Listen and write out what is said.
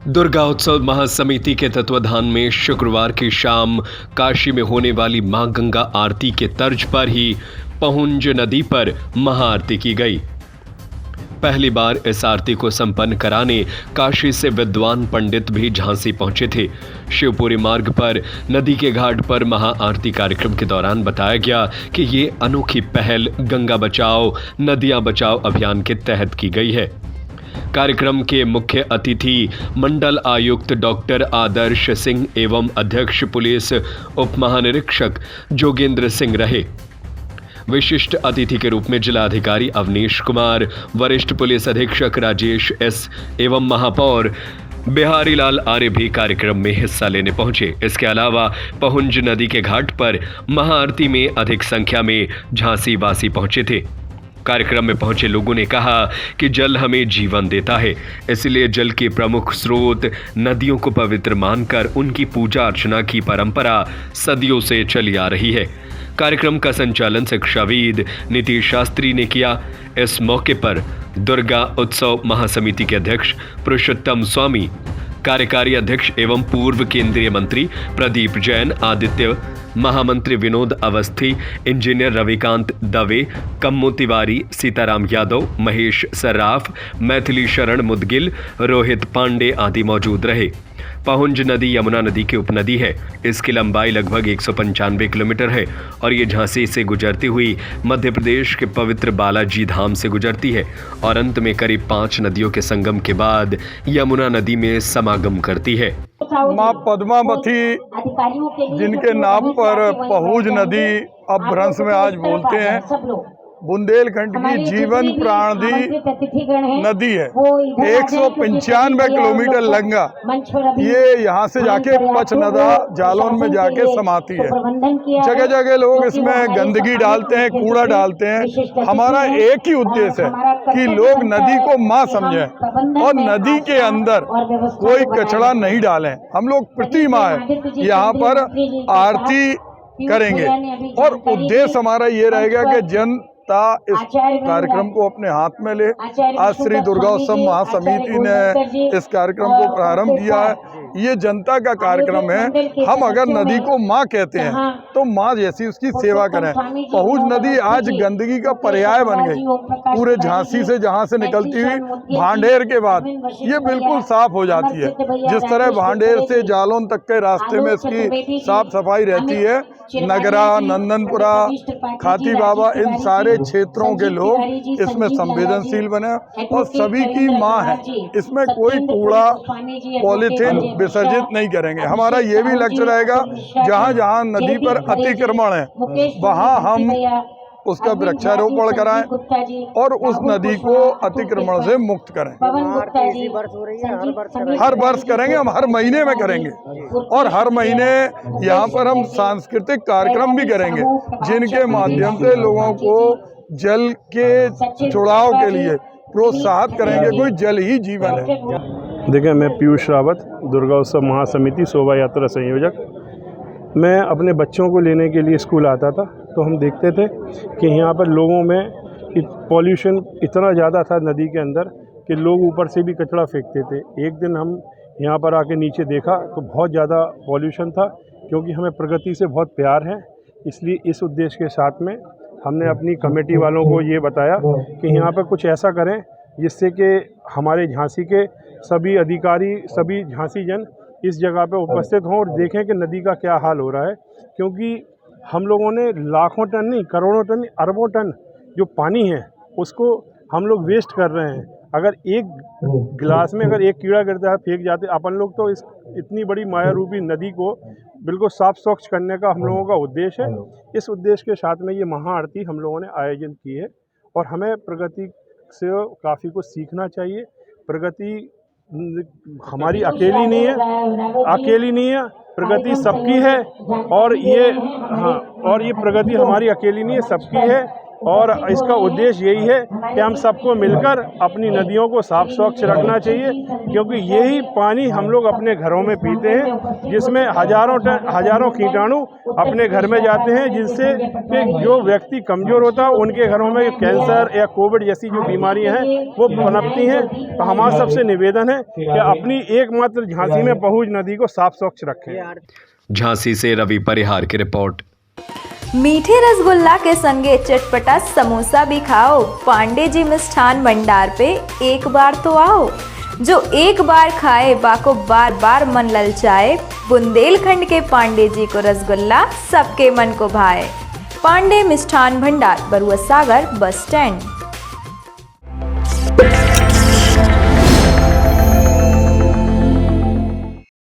दुर्गा उत्सव महासमिति के तत्वाधान में शुक्रवार की शाम काशी में होने वाली मां गंगा आरती के तर्ज पर ही पहुंज नदी पर महाआरती की गई। पहली बार इस आरती को संपन्न कराने काशी से विद्वान पंडित भी झांसी पहुंचे थे। शिवपुरी मार्ग पर नदी के घाट पर महाआरती कार्यक्रम के दौरान बताया गया कि ये अनोखी पहल गंगा बचाओ नदियां बचाओ अभियान के तहत की गई है। कार्यक्रम के मुख्य अतिथि मंडल आयुक्त डॉक्टर आदर्श सिंह एवं अध्यक्ष पुलिस उप महानिरीक्षक जोगेंद्र सिंह रहे। विशिष्ट अतिथि के रूप में जिलाधिकारी अवनीश कुमार, वरिष्ठ पुलिस अधीक्षक राजेश एस एवं महापौर बिहारी लाल आर्य भी कार्यक्रम में हिस्सा लेने पहुंचे। इसके अलावा पहुंज नदी के घाट पर महाआरती में अधिक संख्या में झांसी वासी पहुंचे थे। कार्यक्रम में पहुंचे लोगों ने कहा कि जल हमें जीवन देता है, इसलिए जल के प्रमुख स्रोत नदियों को पवित्र मानकर उनकी पूजा अर्चना की परंपरा सदियों से चली आ रही है। कार्यक्रम का संचालन शिक्षाविद नीतीश शास्त्री ने किया। इस मौके पर दुर्गा उत्सव महासमिति के अध्यक्ष पुरुषोत्तम स्वामी, कार्यकारी अध्यक्ष एवं पूर्व केंद्रीय मंत्री प्रदीप जैन, आदित्य महामंत्री विनोद अवस्थी, इंजीनियर रविकांत दवे, कम्मू तिवारी, सीताराम यादव, महेश सर्राफ, मैथिली शरण मुदगिल, रोहित पांडे आदि मौजूद रहे। पहुंज नदी यमुना नदी की उपनदी है। इसकी लंबाई लगभग 195 किलोमीटर है और ये झांसी से गुजरती हुई मध्य प्रदेश के पवित्र बालाजी धाम से गुजरती है और अंत में करीब 5 नदियों के संगम के बाद यमुना नदी में समागम करती है। मां पद्मावती जिनके नाम पर पहुंज नदी अपभ्रंश में आज बोलते हैं, बुंदेलखंड की जीवन प्राणदी नदी है। 195 किलोमीटर लंबा ये यहाँ से जाके पचनदा जालौन में जाके समाती है। जगह जगह लोग इसमें गंदगी डालते हैं, कूड़ा डालते हैं। हमारा एक ही उद्देश्य है कि लोग नदी को माँ समझें और नदी के अंदर कोई कचरा नहीं डालें। हम लोग प्रति माह यहाँ पर आरती करेंगे और उद्देश्य हमारा ये रहेगा कि जनता इस कार्यक्रम को अपने हाथ में ले। आज श्री दुर्गा उत्सव महासमिति ने इस कार्यक्रम को प्रारंभ किया है। ये जनता का कार्यक्रम है। हम अगर नदी को माँ कहते हैं तो माँ जैसी उसकी सेवा करें। पहुंज नदी आज गंदगी का पर्याय बन गई। पूरे झांसी से जहाँ से निकलती हुई भांडेर के बाद ये बिल्कुल साफ हो जाती है। जिस तरह भांडेर से जालौन तक के रास्ते में इसकी साफ सफाई रहती है, नगरा, नंदनपुरा, खाती बाबा, इन सारे क्षेत्रों के लोग इसमें संवेदनशील बने और सभी की माँ है। इसमें कोई कूड़ा पॉलीथीन विसर्जित नहीं करेंगे। हमारा ये भी लक्ष्य रहेगा जहाँ जहाँ नदी पर अतिक्रमण है वहाँ हम उसका वृक्षारोपण कराएं और उस नदी को अतिक्रमण से मुक्त करें। हर वर्ष करेंगे, हम हर महीने में करेंगे और हर महीने यहाँ पर हम सांस्कृतिक कार्यक्रम भी करेंगे जिनके माध्यम से लोगों को जल के जुड़ाव के लिए प्रोत्साहित करेंगे। कोई जल ही जीवन है। देखिए, मैं पीयूष रावत, दुर्गा उत्सव महासमिति शोभा यात्रा संयोजक। मैं अपने बच्चों को लेने के लिए स्कूल आता था तो हम देखते थे कि यहाँ पर लोगों में पॉल्यूशन इतना ज़्यादा था नदी के अंदर कि लोग ऊपर से भी कचरा फेंकते थे। एक दिन हम यहाँ पर आके नीचे देखा तो बहुत ज़्यादा पॉल्यूशन था। क्योंकि हमें प्रकृति से बहुत प्यार है, इसलिए इस उद्देश्य के साथ में हमने अपनी कमेटी वालों को ये बताया कि यहाँ पर कुछ ऐसा करें जिससे कि हमारे झांसी के सभी अधिकारी, सभी झांसी जन इस जगह पे उपस्थित हों और देखें कि नदी का क्या हाल हो रहा है। क्योंकि हम लोगों ने लाखों टन नहीं, करोड़ों टन, अरबों टन जो पानी है उसको हम लोग वेस्ट कर रहे हैं। अगर एक गिलास में अगर एक कीड़ा गिरता है फेंक जाते अपन लोग, तो इस इतनी बड़ी माया रूपी नदी को बिल्कुल साफ स्वच्छ करने का हम लोगों का उद्देश्य है। इस उद्देश्य के साथ में ये महाआरती हम लोगों ने आयोजन की है और हमें प्रगति से काफ़ी कुछ सीखना चाहिए। प्रगति हमारी अकेली नहीं है, प्रगति सबकी है और ये प्रगति हमारी अकेली नहीं है, सबकी है। और इसका उद्देश्य यही है कि हम सबको मिलकर अपनी नदियों को साफ स्वच्छ रखना चाहिए, क्योंकि यही पानी हम लोग अपने घरों में पीते हैं, जिसमें हजारों कीटाणु अपने घर में जाते हैं, जिससे कि जो व्यक्ति कमज़ोर होता है उनके घरों में कैंसर या कोविड जैसी जो बीमारियां हैं वो पनपती हैं। तो हमारा सबसे निवेदन है कि अपनी एकमात्र झांसी में पहुँच नदी को साफ स्वच्छ रखें। झांसी से रवि परिहार की रिपोर्ट। मीठे रसगुल्ला के संगे चटपटा समोसा भी खाओ। पांडे जी मिष्ठान भंडार पे एक बार तो आओ। जो एक बार खाए बाको बार बार मन ललचाए। बुंदेलखंड के पांडे जी को रसगुल्ला सबके मन को भाए। पांडे मिष्ठान भंडार, बरुआ सागर बस स्टैंड।